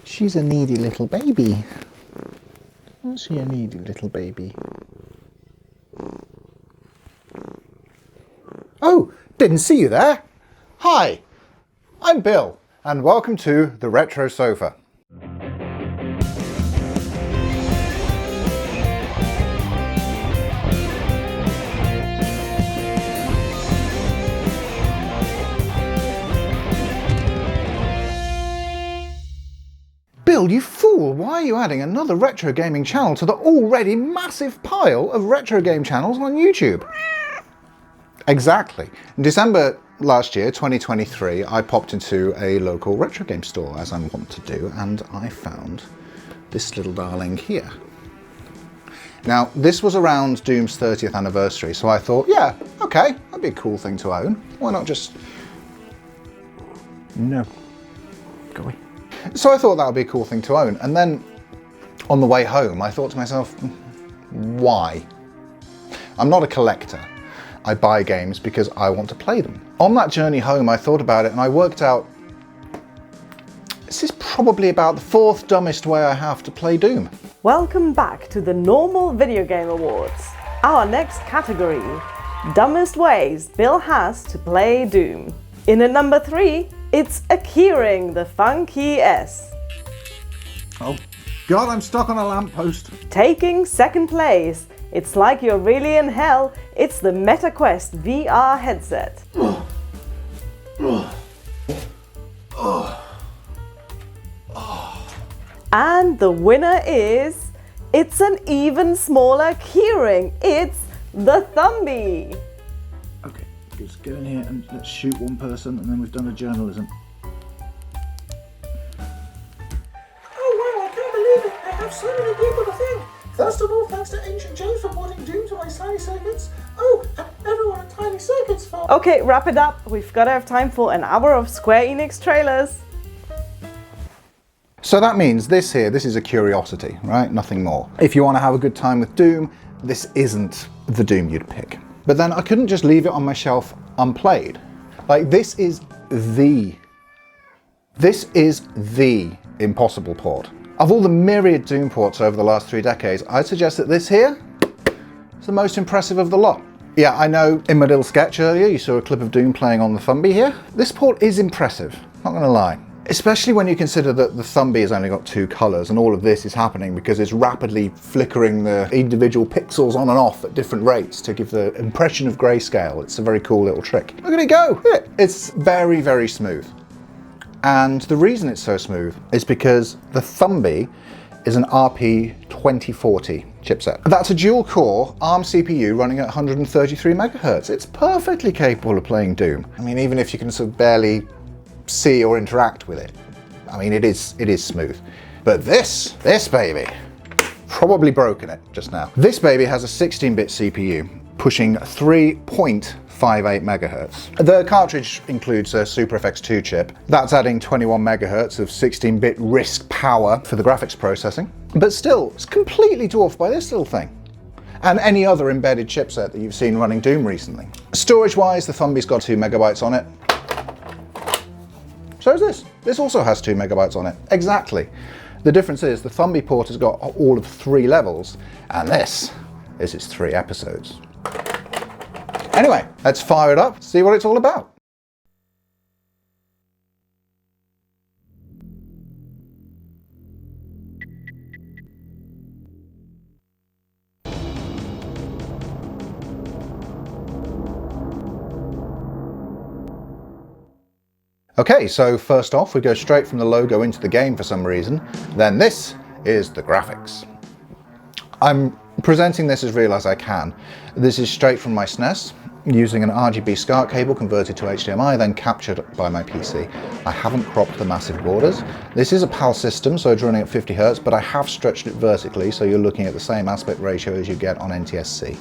She's a needy little baby. Isn't she a needy little baby? Oh, didn't see you there. Hi, I'm Bill, and welcome to the Retro Sofa. Bill, you fool! Why are you adding another retro gaming channel to the already massive pile of retro game channels on YouTube? Exactly. In December last year, 2023, I popped into a local retro game store, as I'm wont to do, and I found this little darling here. Now, this was around Doom's 30th anniversary, so I thought, yeah, okay, that'd be a cool thing to own. Why not just... No. Go away. So I thought that would be a cool thing to own, and then on the way home I thought to myself, why? I'm not a collector. I buy games because I want to play them. On that journey home I thought about it and I worked out this is probably about the fourth dumbest way I have to play Doom. Welcome back to the Normal Video Game Awards. Our next category, Dumbest Ways Bill has to play Doom. In at number 3, it's a keyring the Funky S. Oh God, I'm stuck on a lamppost. Taking second place, it's like you're really in hell, it's the MetaQuest VR headset. And the winner is, it's an even smaller keyring, it's the Thumby. Okay, just get in here and let's shoot one person and then we've done a journalism. I have so many people to thank. First of all, thanks to Ancient James for porting Doom to my Tiny Circuits. Oh, and everyone at Tiny Circuits for... Okay, wrap it up. We've got to have time for an hour of Square Enix trailers. So that means this is a curiosity, right? Nothing more. If you want to have a good time with Doom, this isn't the Doom you'd pick. But then I couldn't just leave it on my shelf unplayed. Like, this is the impossible port. Of all the myriad Doom ports over the last 3 decades, I'd suggest that this here is the most impressive of the lot. Yeah, I know in my little sketch earlier you saw a clip of Doom playing on the Thumby here. This port is impressive, not gonna lie. Especially when you consider that the Thumby has only got 2 colours and all of this is happening because it's rapidly flickering the individual pixels on and off at different rates to give the impression of grayscale. It's a very cool little trick. Look at it go! It's very, very smooth. And the reason it's so smooth is because the Thumby is an RP2040 chipset. That's a dual-core ARM CPU running at 133 MHz. It's perfectly capable of playing Doom. I mean, even if you can sort of barely see or interact with it. I mean, it is smooth. But this baby, probably broken it just now. This baby has a 16-bit CPU, pushing 3.58 MHz. The cartridge includes a SuperFX2 chip. That's adding 21 MHz of 16-bit RISC power for the graphics processing. But still, it's completely dwarfed by this little thing. And any other embedded chipset that you've seen running Doom recently. Storage-wise, the Thumby's got 2 MB on it. So is this. This also has 2 MB on it. Exactly. The difference is the Thumby port has got all of 3 levels, and this is its 3 episodes. Anyway, let's fire it up, see what it's all about. Okay, so first off, we go straight from the logo into the game for some reason. Then this is the graphics. I'm presenting this as real as I can. This is straight from my SNES, using an RGB SCART cable converted to HDMI, then captured by my PC. I haven't cropped the massive borders. This is a PAL system, so it's running at 50 Hz, but I have stretched it vertically, so you're looking at the same aspect ratio as you get on NTSC.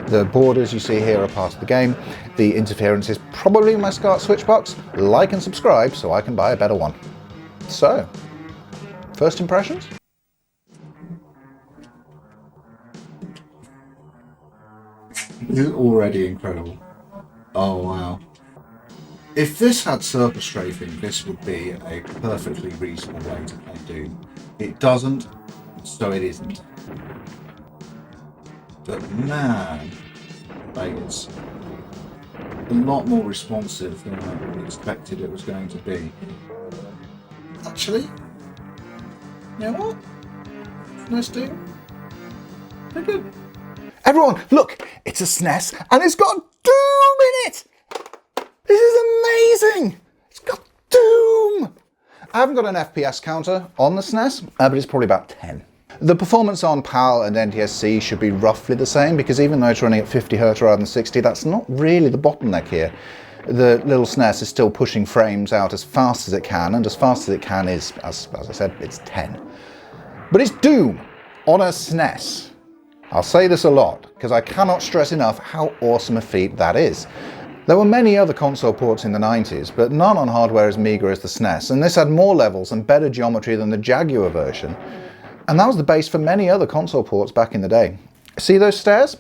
The borders you see here are part of the game. The interference is probably my SCART switch box. Like and subscribe so I can buy a better one. So, first impressions? This is already incredible. Oh wow. If this had surface strafing, this would be a perfectly reasonable way to play Doom. It doesn't, so it isn't. But man, it's a lot more responsive than I expected it was going to be. Actually, you know what? Nice Doom. Pretty good. Everyone, look! It's a SNES and it's got Doom in it! This is amazing! It's got Doom! I haven't got an FPS counter on the SNES, but it's probably about 10. The performance on PAL and NTSC should be roughly the same, because even though it's running at 50 Hz rather than 60, that's not really the bottleneck here. The little SNES is still pushing frames out as fast as it can, and as fast as it can is, as I said, it's 10. But it's Doom on a SNES. I'll say this a lot, because I cannot stress enough how awesome a feat that is. There were many other console ports in the 90s, but none on hardware as meagre as the SNES, and this had more levels and better geometry than the Jaguar version. And that was the base for many other console ports back in the day. See those stairs?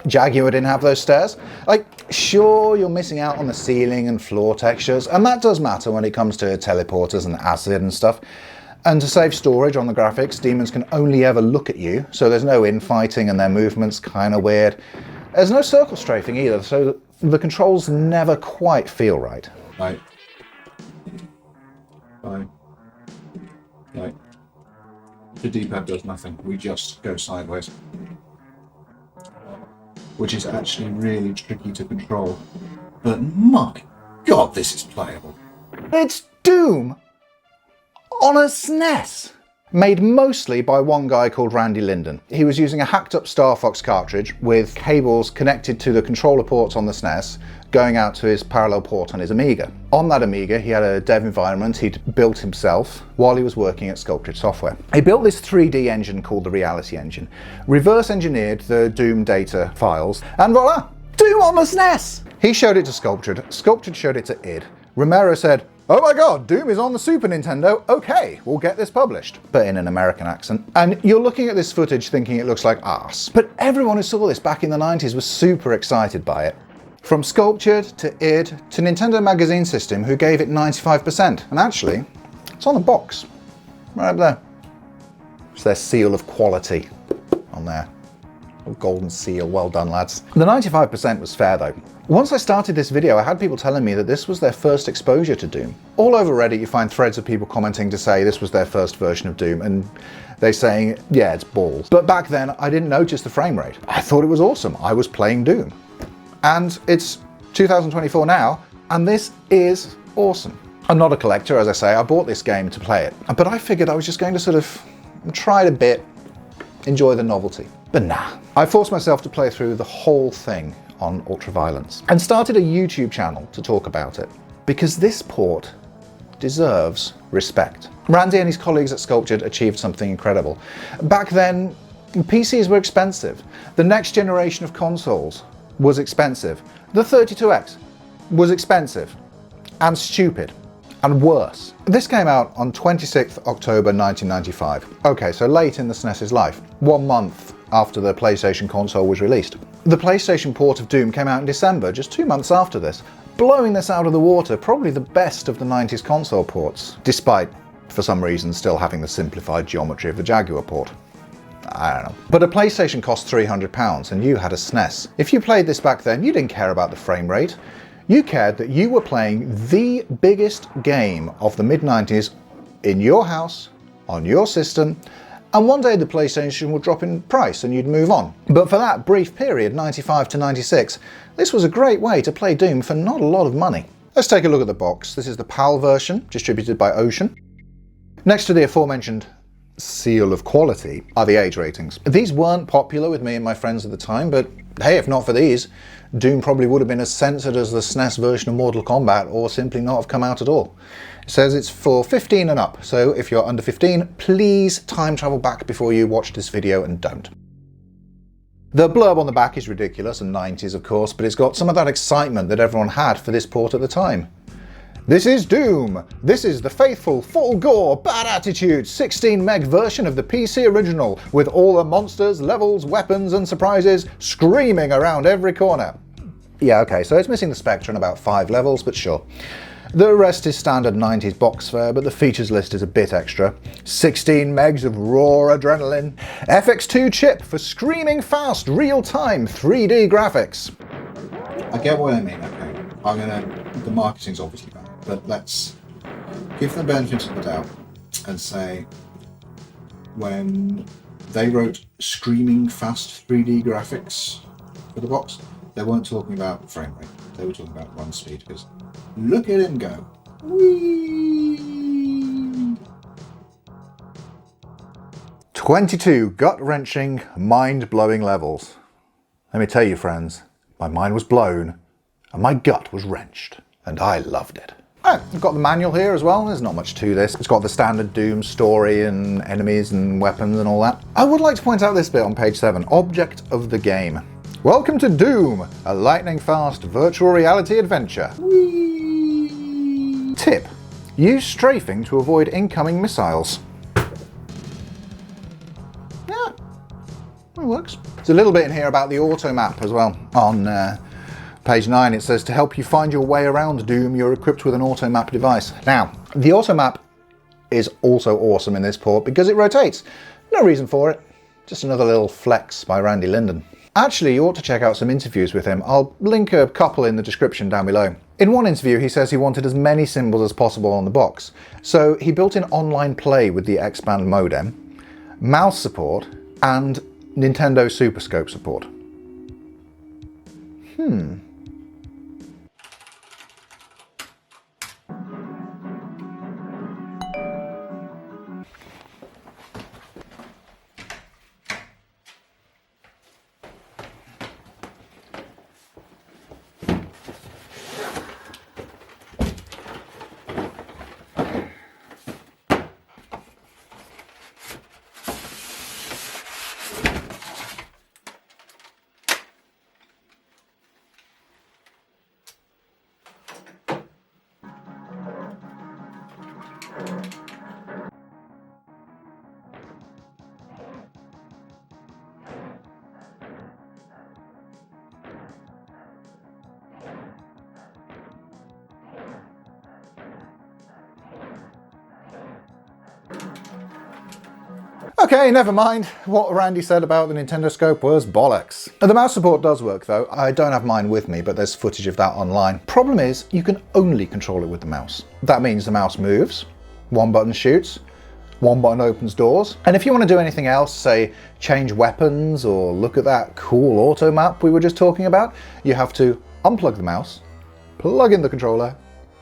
Jaguar didn't have those stairs. Like, sure, you're missing out on the ceiling and floor textures, and that does matter when it comes to teleporters and acid and stuff. And to save storage on the graphics, demons can only ever look at you, so there's no infighting and their movement's kind of weird. There's no circle strafing either, so the controls never quite feel right. Right. The D-pad does nothing, we just go sideways. Which is actually really tricky to control. But my God, this is playable. It's Doom on a SNES! Made mostly by one guy called Linden. He was using a hacked up Star Fox cartridge with cables connected to the controller ports on the SNES going out to his parallel port on his Amiga. On that Amiga he had a dev environment he'd built himself while he was working at Sculptured Software. He built this 3D engine called the Reality Engine, reverse engineered the Doom data files, and voila! Doom on the SNES! He showed it to Sculptured, Sculptured showed it to id. Romero said, "Oh my God, Doom is on the Super Nintendo. Okay, we'll get this published." But in an American accent. And you're looking at this footage thinking it looks like arse. But everyone who saw this back in the 90s was super excited by it. From Sculptured to id to Nintendo Magazine System, who gave it 95%. And actually, it's on the box. Right up there. It's their seal of quality on there. A golden seal, well done lads. The 95% was fair though. Once I started this video, I had people telling me that this was their first exposure to Doom. All over Reddit you find threads of people commenting to say this was their first version of Doom, and they're saying, yeah, it's balls. But back then I didn't notice the frame rate. I thought it was awesome. I was playing Doom. And it's 2024 now, and this is awesome. I'm not a collector, as I say, I bought this game to play it. But I figured I was just going to sort of try it a bit, enjoy the novelty. But nah. I forced myself to play through the whole thing on Ultraviolence and started a YouTube channel to talk about it, because this port deserves respect. Randy and his colleagues at Sculptured achieved something incredible. Back then, PCs were expensive. The next generation of consoles was expensive. The 32X was expensive and stupid and worse. This came out on 26th October 1995. Okay, so late in the SNES's life, 1 month after the PlayStation console was released. The PlayStation port of Doom came out in December, just 2 months after this, blowing this out of the water, probably the best of the 90s console ports, despite, for some reason, still having the simplified geometry of the Jaguar port. I don't know. But a PlayStation cost £300 and you had a SNES. If you played this back then, you didn't care about the frame rate. You cared that you were playing the biggest game of the mid-90s in your house, on your system, and one day the PlayStation would drop in price and you'd move on. But for that brief period, 95 to 96, this was a great way to play Doom for not a lot of money. Let's take a look at the box. This is the PAL version, distributed by Ocean. Next to the aforementioned seal of quality are the age ratings. These weren't popular with me and my friends at the time, but hey, if not for these, Doom probably would have been as censored as the SNES version of Mortal Kombat, or simply not have come out at all. It says it's for 15 and up, so if you're under 15, please time travel back before you watch this video and don't. The blurb on the back is ridiculous and 90s of course, but it's got some of that excitement that everyone had for this port at the time. This is Doom! This is the faithful, full gore, bad attitude 16 meg version of the PC original, with all the monsters, levels, weapons and surprises screaming around every corner. Yeah, okay, so it's missing the Spectre and about 5 levels, but sure. The rest is standard 90s box fare, but the features list is a bit extra. 16 megs of raw adrenaline, FX2 chip for screaming fast, real-time 3D graphics. I get what I mean, okay. The marketing's obviously bad, but let's give them the benefit of the doubt and say when they wrote screaming fast 3D graphics for the box, they weren't talking about frame rate, they were talking about run speed, because look at him go. Whee! 22 gut-wrenching, mind-blowing levels. Let me tell you, friends, my mind was blown and my gut was wrenched, and I loved it. Oh, I've got the manual here as well. There's not much to this. It's got the standard Doom story and enemies and weapons and all that. I would like to point out this bit on page 7, Object of the Game. Welcome to Doom, a lightning-fast virtual reality adventure. Whee! Tip: use strafing to avoid incoming missiles. Yeah, it works. There's a little bit in here about the auto map as well. On page 9 it says, to help you find your way around Doom, you're equipped with an auto map device. Now, the auto map is also awesome in this port because it rotates. No reason for it, just another little flex by Randy Linden. Actually, you ought to check out some interviews with him. I'll link a couple in the description down below. In one interview, he says he wanted as many symbols as possible on the box. So he built in online play with the X-Band modem, mouse support, and Nintendo Super Scope support. Okay, never mind. What Randy said about the Nintendo Scope was bollocks. The mouse support does work though. I don't have mine with me, but there's footage of that online. Problem is, you can only control it with the mouse. That means the mouse moves, one button shoots, one button opens doors. And if you want to do anything else, say change weapons or look at that cool auto map we were just talking about, you have to unplug the mouse, plug in the controller,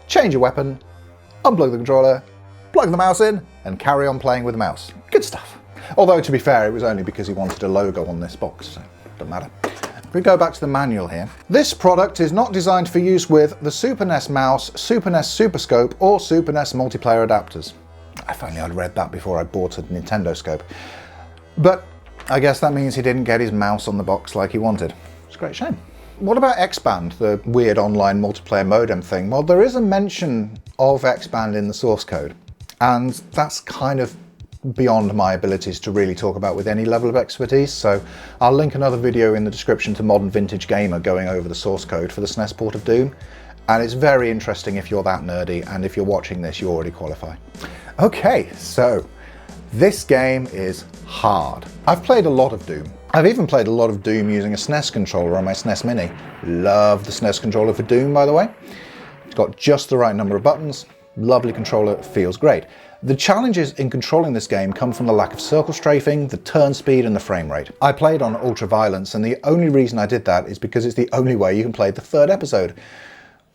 change a weapon, unplug the controller, plug the mouse in, and carry on playing with the mouse. Good stuff. Although, to be fair, it was only because he wanted a logo on this box, so it doesn't matter. If we go back to the manual here. This product is not designed for use with the Super NES mouse, Super NES Super Scope, or Super NES multiplayer adapters. If only I'd read that before I bought a Nintendo Scope. But I guess that means he didn't get his mouse on the box like he wanted. It's a great shame. What about X-Band, the weird online multiplayer modem thing? Well, there is a mention of X-Band in the source code, and that's kind of beyond my abilities to really talk about with any level of expertise, so I'll link another video in the description to Modern Vintage Gamer going over the source code for the SNES port of Doom, and it's very interesting if you're that nerdy, and if you're watching this you already qualify. Okay, so this game is hard. I've played a lot of Doom. I've even played a lot of Doom using a SNES controller on my SNES Mini. Love the SNES controller for Doom, by the way. It's got just the right number of buttons, lovely controller, feels great. The challenges in controlling this game come from the lack of circle strafing, the turn speed and the frame rate. I played on ultra violence, and the only reason I did that is because it's the only way you can play the third episode,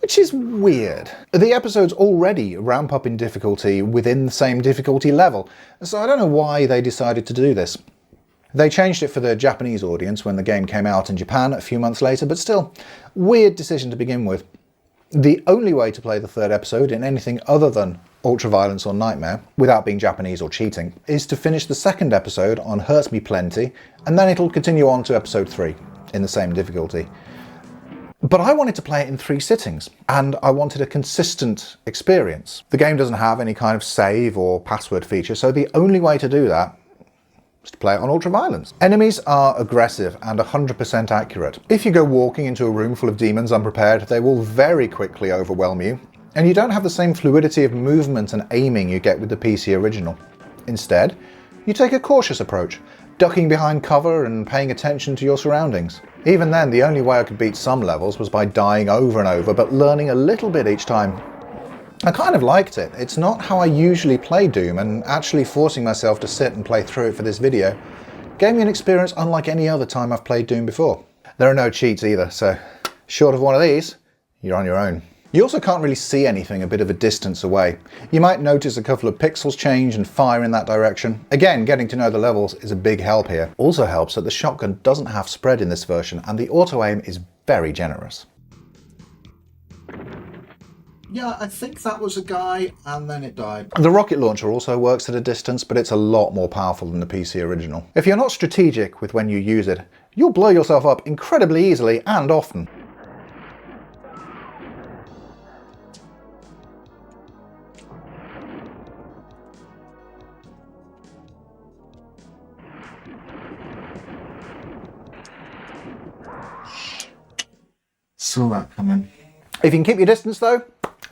which is weird. The episodes already ramp up in difficulty within the same difficulty level, so I don't know why they decided to do this. They changed it for the Japanese audience when the game came out in Japan a few months later, but still, weird decision to begin with. The only way to play the third episode in anything other than ultraviolence or nightmare, without being Japanese or cheating, is to finish the second episode on Hurts Me Plenty, and then it'll continue on to episode 3 in the same difficulty. But I wanted to play it in 3 sittings, and I wanted a consistent experience. The game doesn't have any kind of save or password feature, so the only way to do that was to play it on ultraviolence. Enemies are aggressive and 100% accurate. If you go walking into a room full of demons unprepared, they will very quickly overwhelm you, and you don't have the same fluidity of movement and aiming you get with the PC original. Instead, you take a cautious approach, ducking behind cover and paying attention to your surroundings. Even then, the only way I could beat some levels was by dying over and over, but learning a little bit each time. I kind of liked it. It's not how I usually play Doom, and actually forcing myself to sit and play through it for this video gave me an experience unlike any other time I've played Doom before. There are no cheats either, so short of one of these, you're on your own. You also can't really see anything a bit of a distance away. You might notice a couple of pixels change and fire in that direction. Again, getting to know the levels is a big help here. Also helps that the shotgun doesn't have spread in this version, and the auto-aim is very generous. Yeah, I think that was a guy, and then it died. The rocket launcher also works at a distance, but it's a lot more powerful than the PC original. If you're not strategic with when you use it, you'll blow yourself up incredibly easily and often. Saw that coming. If you can keep your distance though,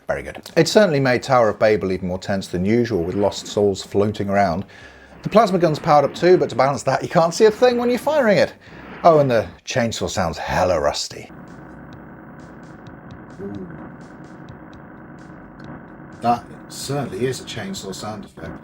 very good. It certainly made Tower of Babel even more tense than usual with lost souls floating around. The plasma gun's powered up too, but to balance that you can't see a thing when you're firing it. Oh, and the chainsaw sounds hella rusty. That certainly is a chainsaw sound effect.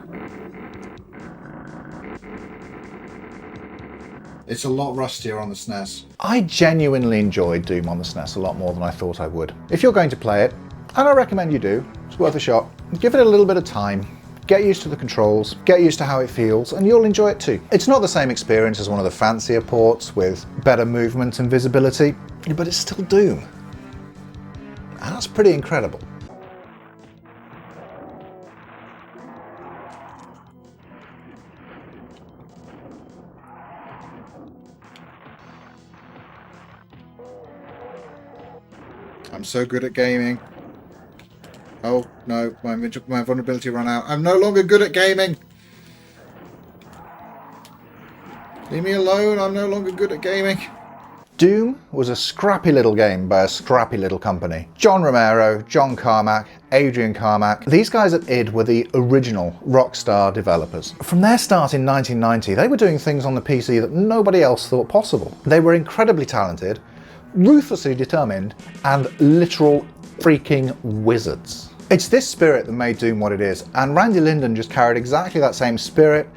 It's a lot rustier on the SNES. I genuinely enjoyed Doom on the SNES a lot more than I thought I would. If you're going to play it, and I recommend you do, it's worth a shot, give it a little bit of time, get used to the controls, get used to how it feels, and you'll enjoy it too. It's not the same experience as one of the fancier ports with better movement and visibility, but it's still Doom. And that's pretty incredible. I'm so good at gaming. Oh no, my vulnerability ran out. I'm no longer good at gaming. Leave me alone, I'm no longer good at gaming. Doom was a scrappy little game by a scrappy little company. John Romero, John Carmack, Adrian Carmack. These guys at id were the original Rockstar developers. From their start in 1990, they were doing things on the PC that nobody else thought possible. They were incredibly talented, ruthlessly determined, and literal freaking wizards. It's this spirit that made Doom what it is, and Randy Linden just carried exactly that same spirit,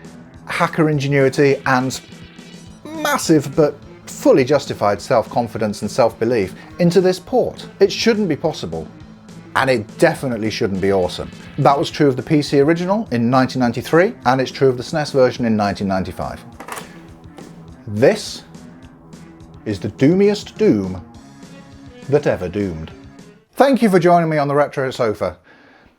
hacker ingenuity, and massive but fully justified self-confidence and self-belief into this port. It shouldn't be possible, and it definitely shouldn't be awesome. That was true of the PC original in 1993, and it's true of the SNES version in 1995. This is the doomiest Doom that ever doomed. Thank you for joining me on the Retro Sofa.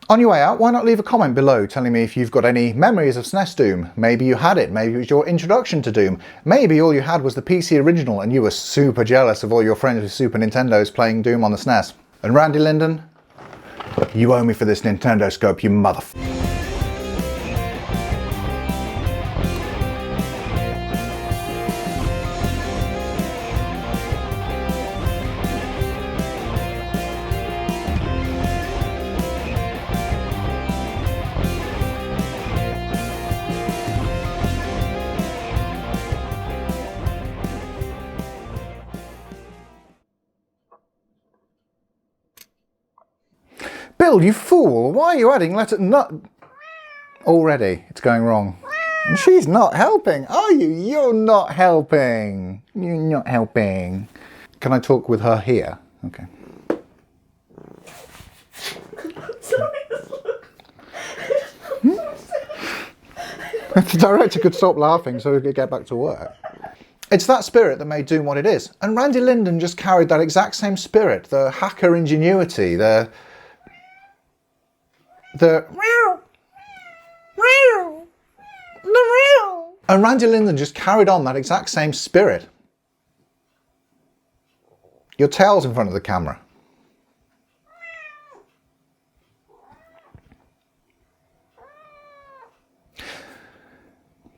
On your way out, why not leave a comment below telling me if you've got any memories of SNES Doom? Maybe you had it, maybe it was your introduction to Doom. Maybe all you had was the PC original and you were super jealous of all your friends with Super Nintendos playing Doom on the SNES. And Randy Linden, you owe me for this Nintendo scope, you motherfucker. Bill, you fool! Why are you adding letter nut? Already, it's going wrong. And she's not helping, are you? You're not helping. You're not helping. Can I talk with her here? Okay. If the director could stop laughing so we could get back to work. It's that spirit that made Doom what it is. And Randy Linden just carried that exact same spirit. The hacker ingenuity, the and Randy Linden just carried on that exact same spirit. Your tail's in front of the camera.